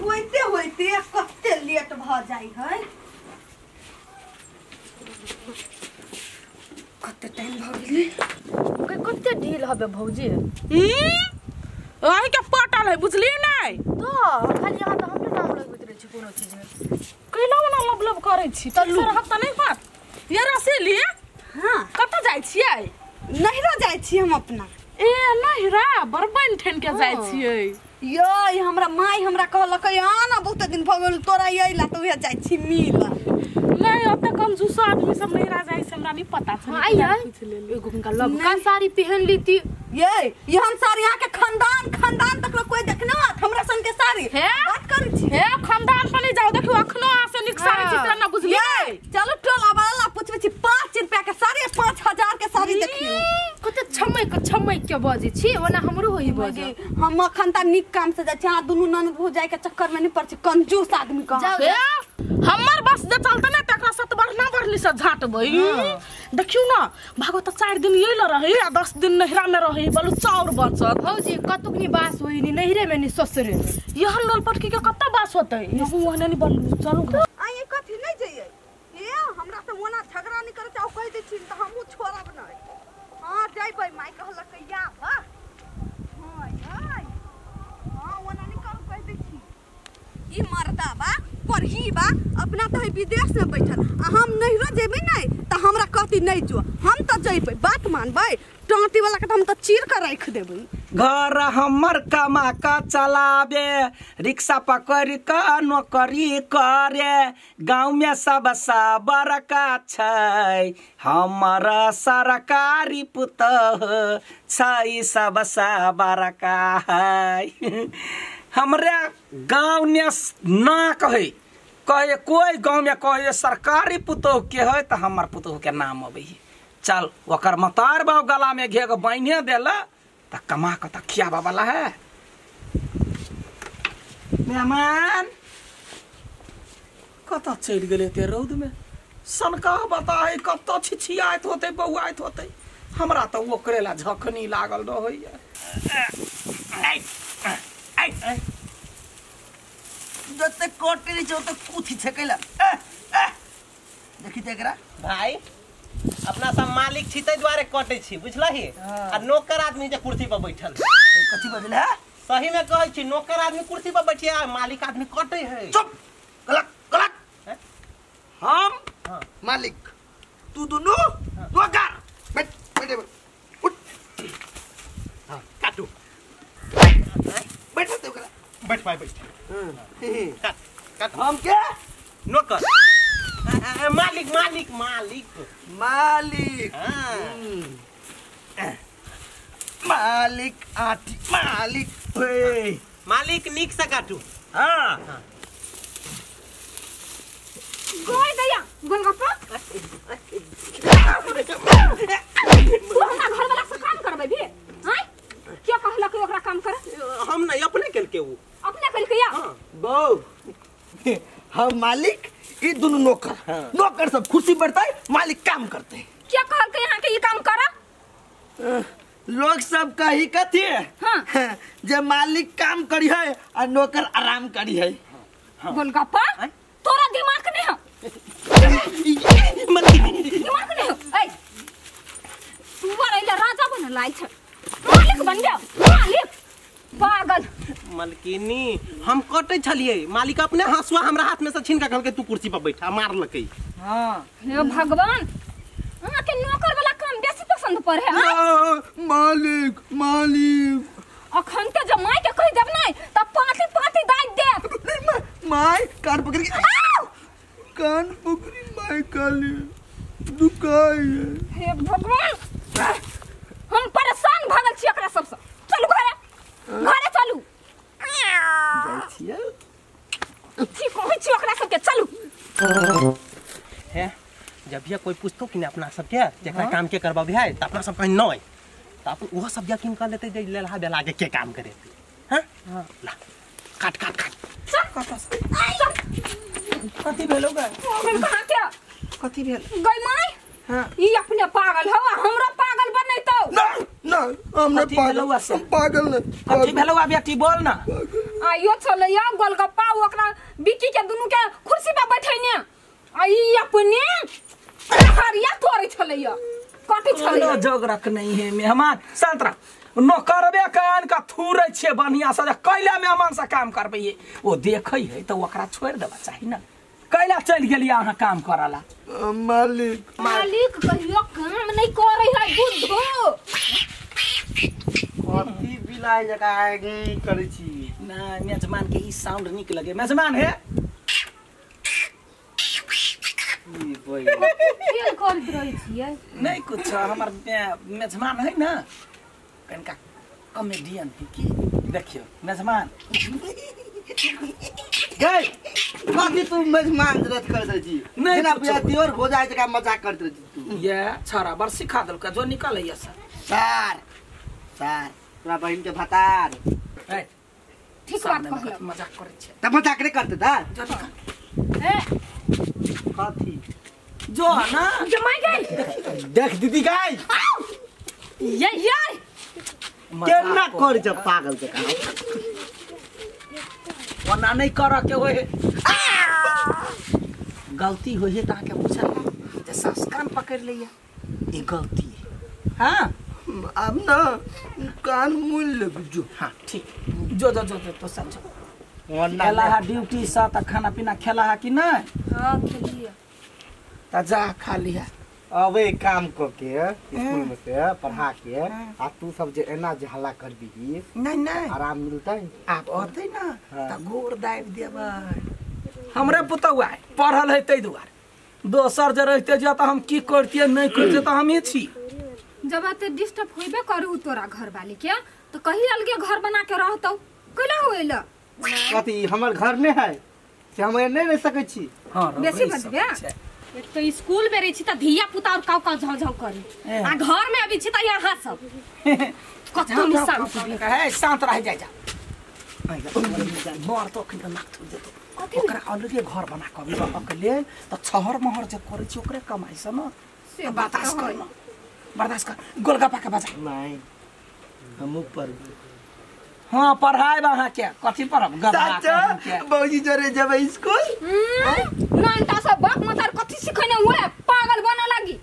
होइते होइते कते लेट भ जाई है। कते टाइम भ गेलै कते ढील हबे भौजी। अहि के पटल है बुझली नहीं तो खाली यहाँ तो हमरे नाम लगबैत रहै छी कोनो चीज में कैला ना लब करै छी त रहब त नहीं बात ये रसीली। हां कत जाय छियै? नहिरा जाय छी हम अपना। ए नहिरा बरबन ठन के जाय छियै। ये हमरा माई हमरा कहलकै आना बहुत दिन भ गेल तोरा यैला त उहे जाय छी मिल। नहीं अब तक कंजूस आदमी सब नहिरा जाय से हमरा नहीं पता छ। एगो उनका लबका साड़ी पहन ली थी। ये हम साड़ी यहाँ के खानदान तक कोई देखना हमरा सन के साड़ी है बात करै छी। हे खानदान पर नहीं जाओ देखियो अखनो से निक साड़ी चित्र ना बुझली। चलो टोला वाला पूछबे छी 5 रुपया के साड़ी 5000 के साड़ी देखियो। कते छमय के बजे छी ओना हमरो होई बजे। हम अखन त निक काम से जाय छी आ दुनु ननद हो जाय के चक्कर में नहीं पड़ छी कंजूस आदमी कह। हमर बस जे चलते ना तकरा सत बढ़ना बढ़ली से झाटबै। देखियो ना भागो त 4 दिन येला रही आ 10 दिन नहिरा में रही बलु चाउर बचत। भौजी कतुकनी बास होई नी नहिरे में नी ससुरे में। यह लोलपटकी के कत्ता बास होतै यहू ओहने नी बनलु। चलू आइ कथि नहीं जइए ए हमरा से मोना झगड़ा नहीं करे चाउ कह दे छी त हमहु छोड़ब नहीं। हां जइबै माई कहलकै या हां ओना नहीं कह दे छी। ई मर्दा बा पढ़ी बा अपना तो विदेश में बैठल आ हम नहिरा जेबै नहीं त हमरा कहती नहीं जो हम त जइबै बात मानबै टांटी वाला के हम त चीर के रख देबै। घर हमर कमा का चलावे रिक्शा पकड़ के नौकरी करे गाँव में सब बड़का छै हमर सरकारी पुतह छै सब बड़का है। हमरे गाँव ने ना कहे कोई गाँव में कहे सरकारी पुतोह के है तो हमार पुतोह के नाम अबै। चल ओकर मतार बाव गला में घेग बाइने देला त कमा के त खियाबा वाला है। मेहमान कत चल गेले ते रौद में सनका बताए कत छिछियात होते बौआत होते हमरा त ओकरेला झखनी लागल रहैया। जते कोटरी छ त कुथि छकेला देखि त एकरा भाई अपना सब मालिक छी तै द्वारे कटै छी बुझलही। आ नौकर आदमी जे कुर्सी पर बैठल कथि बजले है सही में कहै छी नौकर आदमी कुर्सी पर बैठिया मालिक आदमी कटै है। चुप गलत गलत हम मालिक तू दोनों नौकर बैठ बैठ उठ हां काटू बैठ तो करा बैठ भाई बैठ काट हम के नौकर मालिक मालिक मालिक मालिक मालिक आटी मालिक मालिक निक से काटू। हां गोय दया गोलगप्पा तू हमरा घर वाला से काम करबै भी हैं क्या कहला कि ओकरा काम करे हम नहीं अपने केल के वो अपने कल के या बो हम मालिक ई दोनों नौकर नौकर सब खुशी बढ़ता है मालिक काम करते हैं। क्या कहल के यहाँ के ये काम करा लोग सब कही कथी हाँ। जे मालिक काम करी है और नौकर आराम करी है। गोलगप्पा तोरा दिमाग नहीं है दिमाग नहीं है ए तू बरैला राजा बन लाय छ मालिक बन जा मालिक पागल मलकिनी हम कटै छलिए मालिक अपने हंसुआ हमरा हाथ में से छीन के कहलकै तू कुर्सी पर बैठा मार लकै। हां हे भगवान हां के नौकर वाला काम बेसी पसंद पर है मालिक मालिक अखन के जब माई के कह देब नहीं त पाती पाती दाइ दे माई कान पकड़ के कान पकड़ी माई काली दुकाई हे भगवान हम परेशान भगल छी एकरा सब से चलू घरे चलू जाय छियै ठीक कहै छी ओकरा सब के चलू है जब भी कोई पूछतो कि अपना सब के जेकरा काम के करबा है त अपना सब कहीं नहीं त अपन वो सब यकीन कर लेते जे लेला बेला के काम करे हां ला काट काट काट चल कथी भेलो ग कहां के कथी भेल गई माई हां ई अपने पागल हवा हमरा पागल बनैतो नहीं नहीं हमने पागल नहीं कथी भेलो बेटी बोल ना आइयो चले या गोलगप्पा ओकरा बिक्की के दुनु के कुर्सी पे बैठैने आई अपने हरिया तोरे चले या कटि चले कोनो जोगरक नहीं है मेहमान संतरा न करबे कान का थूरे छे बढ़िया से कैला मेहमान से काम करबे वो देखै है तो ओकरा छोड़ देबा चाहिए ना कैला चल गेलिया अहाँ काम करला मालिक मालिक कहियो काम नहीं करे है बुद्धो कथी बिलाइ जगह करै छी ना मेजबान के ई साउंड निक लगे मेजबान है ई बोल खेल करत रहै छियै नहीं कुछ हमार मेजबान है ना कनका कॉमेडियन है की देखियो मेजबान गए कथी तू मेजमान जरूरत कर दे छी नहीं बिना कुछो। बिया दियोर हो जाए जगह मजाक करत रही तू ये छाड़ा बार सिखा दल का जो निकल है सर सर तोरा बहिन के भतार है ठीक बात कहलो मजाक करे छे त मजाक नहीं करते ता जो निकल ए कथी जो ना जमाई गई देख दीदी गाय ये केना कर छ पागल जका वरना नहीं कर के होए गलती होई है ता के पूछल जे सास कान पकड़ लिया ई गलती है हां अब ना कान मूल लग जो हां ठीक जो जो जो तो समझो वरना खेला है ड्यूटी सा त खाना पीना खेला है कि नहीं हां खेलिए त जा खा लिया अब एक काम क के स्कूल में से पढ़ा के आ तू सब जे एना जे हल्ला करबी नहीं नहीं आराम मिलतै आप अतै ना त गोर दाब देबै हमरे पुतौआ पढ़ल है तै दुआरे दोसर जे रहते जे त हम की करतिए नहीं करतिए त हमें छी जब ते डिस्टर्ब होइबे करू तोरा घर वाली के तो कहीं अलगे घर बना के रहतौ कैला होइला कथी हमर घर नहीं है से हम नहीं रह सकै छी हां बेसी बजबे एक तो स्कूल में रही छी त धिया पुता और काउ काउ झौ करे आ घर में अभी छी त यहाँ सब कतो निशान है शांत रह जाय जा मोर तो खन नाक थु देतो ओकरा अलगे घर बना के अभी अकेले त छहर महर जे करे छी ओकरे कमाई से न से बर्दाश्त कर बर्दाश्त कर गोलगप्पा के बजा नहीं हम ऊपर हां पढ़ाई वहां के कथि पढ़ब चाचा बौजी जरे जब स्कूल नानटा सब बाप मतार कथि सिखैने हुए पागल बना लागी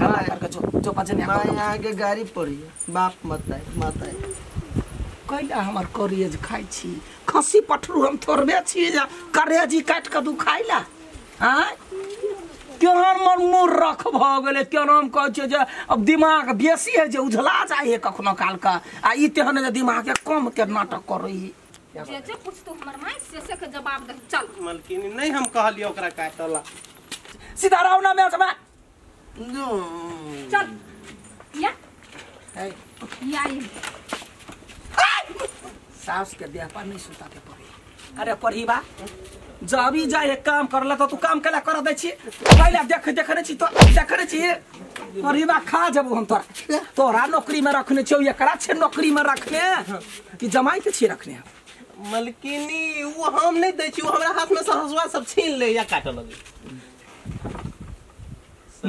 हल्ला करके जो बजने मैं आगे गाड़ी पड़ी बाप मत आए कैला हमर करियज खाइ छी खसी पठरू हम थोड़बे छी जे करेजी काट के दू खाइला हां केहन मन मुर रख भ गेले केहन हम कहै छै जे अब दिमाग बेसी है जे उझला जाय है कखनो काल का आ ई तेहन जे दिमाग के कम के नाटक करई जे पूछ तू हमर माई से के जवाब दे चल मलकिनी नहीं हम कहलियो ओकरा काटला सीधा रहो ना मैं सब चल या है या सास के देह पर नहीं सुता के पड़ी अरे पढ़ी बा जब भी जाए काम करला तो तू काम केला कर दे छी पहले देख रहे छी तो देख रहे छी पढ़ी बा खा जब हम तोरा नौकरी में रखने छियो एकरा छे नौकरी में रखने कि जमाई के छी रखने मलकिनी वो हम नहीं दै छी वो हमरा हाथ में से हसुआ सब छीन ले या काट लगे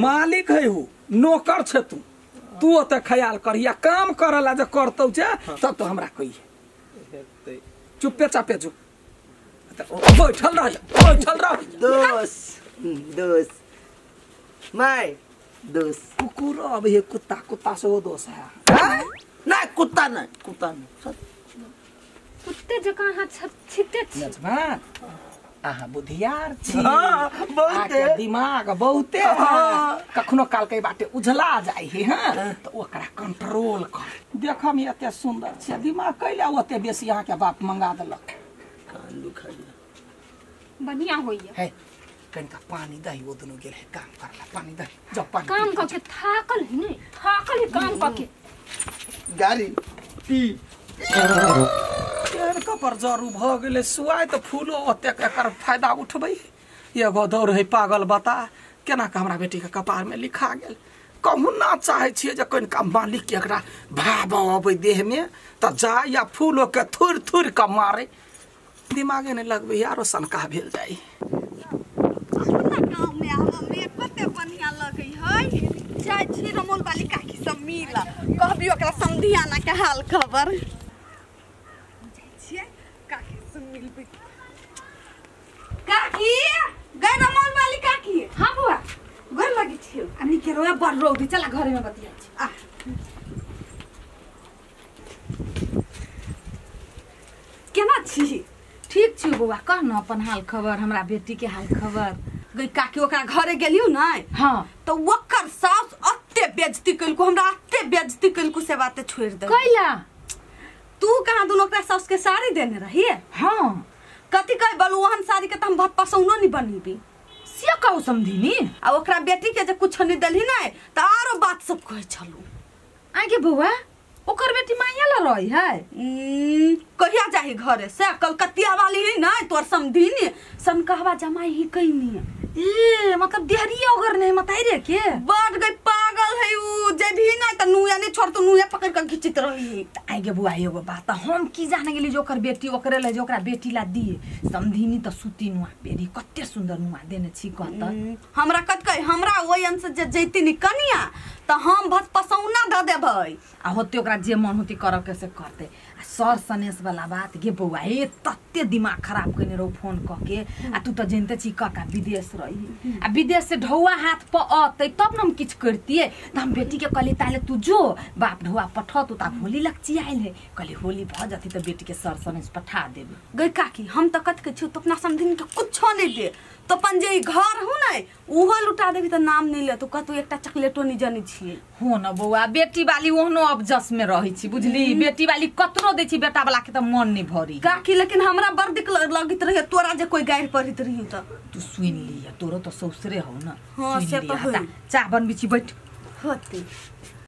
मालिक है हु नौकर छे तू ओते ख्याल करिया काम करला जे करतौ छे तब तो हमरा कहिए चुपे चापे जो बैठल रह दोस्त मैं दोस्त कुकुर अब ये कुत्ता से वो दोस्त है नहीं कुत्ता नहीं कुत्ते जका हाथ छिते छी मेजबान आहा बुधियार छी बहुते आके दिमाग बहुते कखनो काल के बाटे उझला जाय है हां तो ओकरा कंट्रोल कर देखम में एते सुंदर छै दिमाग कैला ओते बेसी अहाँ के बाप मंगा देलक कान दुखाई बढ़िया होइए है कनिका पानी दही वो दोनों गेल है काम करला पानी दही जब पानी काम करके थाकल है नहीं थाकल है काम करके गाड़ी पी तेर कपर जरू भ गेले सुआय त फूलो ओते एकर फायदा उठबै एगो दौड़ है पागल बता केना के हमरा बेटी के कपार में लिखा गेल कहूँ ना चाहे छियै जे कनिका मालिक के एकरा भाव अबै देह में त जा या फूलो के थुर थुर के मारे दिमागे नहीं लगबै यारो सनका भेल जाई अपना गांव में हमें कते बढ़िया लगे है जाय छी रमोल वाली काकी सब मिला कहबी ओकरा समधियाना के हाल खबर जाय छियै मिलबे काकी गए रमन वाली काकी हां बुआ घर लगी छियो अनि के रोया बड़ रौदी चला घरे में बतिया छी आ केना छी ठीक छी बुआ कह न अपन हाल खबर हमरा बेटी के हाल खबर गई काकी ओकरा घरे गेलियो नै हां तो ओकर सास अत्ते बेइज्जती कइलको हमरा अत्ते बेइज्जती कइलको से बाते छोड़ दे कैला तू कहां दुनो ओकरा सास के साड़ी देने रही हां कथि कह बलु ओहन साड़ी के त हम भात पसौनो नहीं बनीबी सिया कहू समझिनी आ ओकरा बेटी के जे कुछ नहीं देली नै त आरो बात सब कह छलू आगे बुआ ओकर बेटी माइया ला रही है कहिया जाही घरे से कलकतिया वाली ही नै तोर समधिनी सनकहवा जमाई ही कइनी ए मतलब देहरिया ओगर नहीं मताई रे के बड़ गई पागल है उ जे भी नै त नुया नहीं छोड़ तो नुया पकड़ के खिचित रही आगे बुआ एगो बात हम की जाने गेली जो ओकर बेटी ओकरे ले जो ओकरा बेटी ला दिए समधिनी त सुती नुआ बेरी कत्ते सुंदर नुआ देने छी कहत हमरा कत कह हमरा ओइ अंश जे जैती नि कनिया त हम भत पसौना द देबै आ होते ओकरा जे मन होती करब के से करते आ सर सनेस वाला बात गे बउआ ए तत्ते दिमाग खराब कइने रहो फोन क के आ तू त जानते छी काका विदेश रही आ विदेश से ढौआ हाथ प अतै तब न हम किछ करतिए त हम बेटी के कहली ताले तू जो बाप ढौआ पठा तू ता होली लग आइल है कहली होली भ जती त बेटी के सर सनेस पठा देबे गई काकी हम त कत के छी तो अपना समधिन के कुछ नहीं दे तो अपन जे घर हु नै उहो लुटा देबी त नाम नहीं ले तो कहतू एकटा चॉकलेटो नहीं जानी छी हो न बउआ बेटी वाली ओहनो अब जस में रही छी बुझली बेटी वाली कतरो दे छी बेटा वाला के त मन नहीं भरी काकी लेकिन हमरा बड़ दिक लगित रहे तोरा जे कोई गायर परित रही त तू सुन लिया तोरो तो ससुरे हो न हाँ, सुन से लिया तो होई। चा बन बिची बैठ होती